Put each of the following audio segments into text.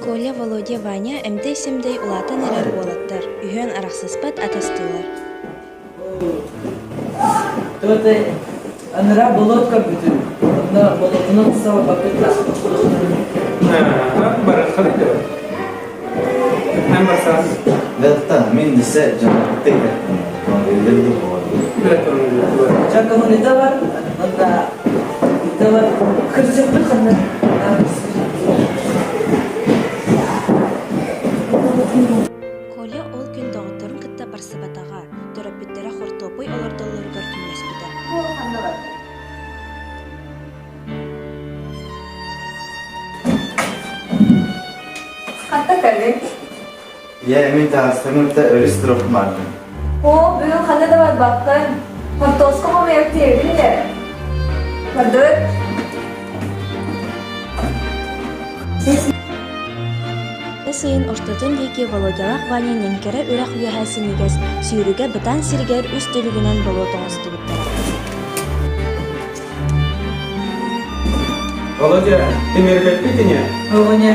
Коля, Володя, Ваня эмте семдей улатын эрер болаттар. Үйөн арахсыспат атастылар. Тоты анра болотка бүтүн. Онда болотунун сава бакытта. Барахтар да. Намбаса. Датта мен дисе жаматтык. Билдирди боо. Чакамыныда бар. Онда ита бар. Кырсып кана. Коля ол күн доғыттарын кытта барсыбатаға, төрөппүттері хортопой олордоллары көркүнмес біді. Hatta kalbim. Я мен тастымыкта өрүстүрөп бардым. O bugün handa da var baktın. Hortoska mı yaptı evinde? Vardır. Сайын ортотын дейке Володялақ Ваня ненкері үрақ үйәхәсін егес сүйріге бұтан сіргер үз түлігінен болу тоңысты бұттыра. Володя, ты мероприятие тени? Ваня.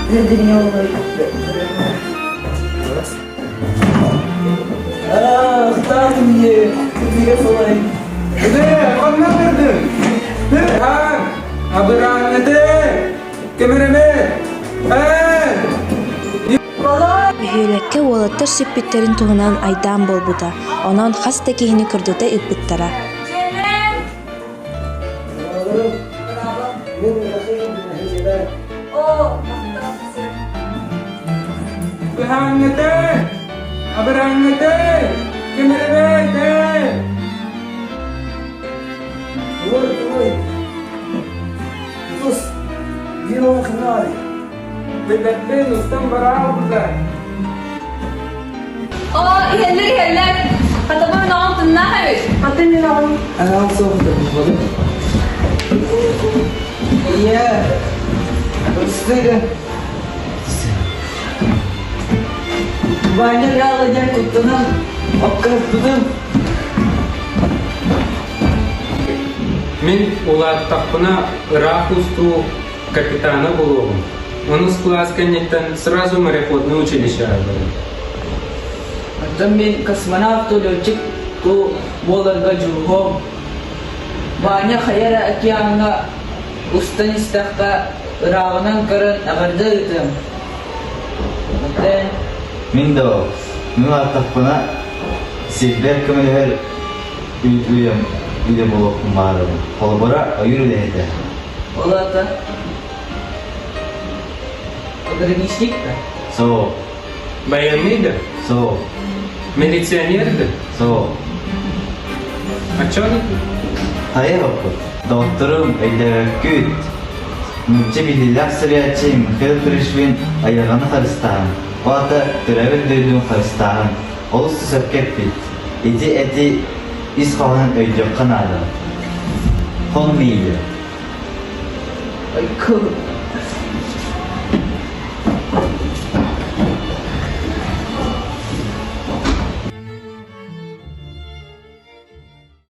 Зердине олай. Хтам мне. Тебе солай. Қанна бердің? Хан, абыраңыды, кемереме, Үйелікке олаттар сөппеттерін туғынан айдан бол бұда. Онан хаста кейіні күрдіті үтбіттара. Cemil. O Behangıdı, abırangıdı, kemereme, Ой. Sus. Дио хнали. Bedettin ustam barağı burada. O iheller. Hatta bu ne oldu ne hayır? Hatta ne oldu? Ana soğukta bulmadım. İyi. Üstüyle. Vanya yağlayacak kutlanım. Akkırıptım. Мен улар тақпына Ирақ усту капитана болуғым. Он с класс коннектен сразу мореходное училище был. Потом мен космонавт летчик ту боларга жургом. Ваня хаяра океанга устанистахта ырағынан кырын ағырды үтім. Мен да мен артықпына сеплер көмелер үйем үйде болып барым. Қолбара үйрі дейді. Олата. Пограничник-то? So, Военный-да? so, Милиционер-да? so. А чё они? Hayır okul. Doktorum öyle küt. Mümkün bilgiler sürüyeceğim. Mikail Krishvin ayağını karıştağım. O da görevi duyduğum karıştağım. Olursa sökep bit. Eti iz kalan öyle kanadı. Kolum iyiydi. Ay kıl.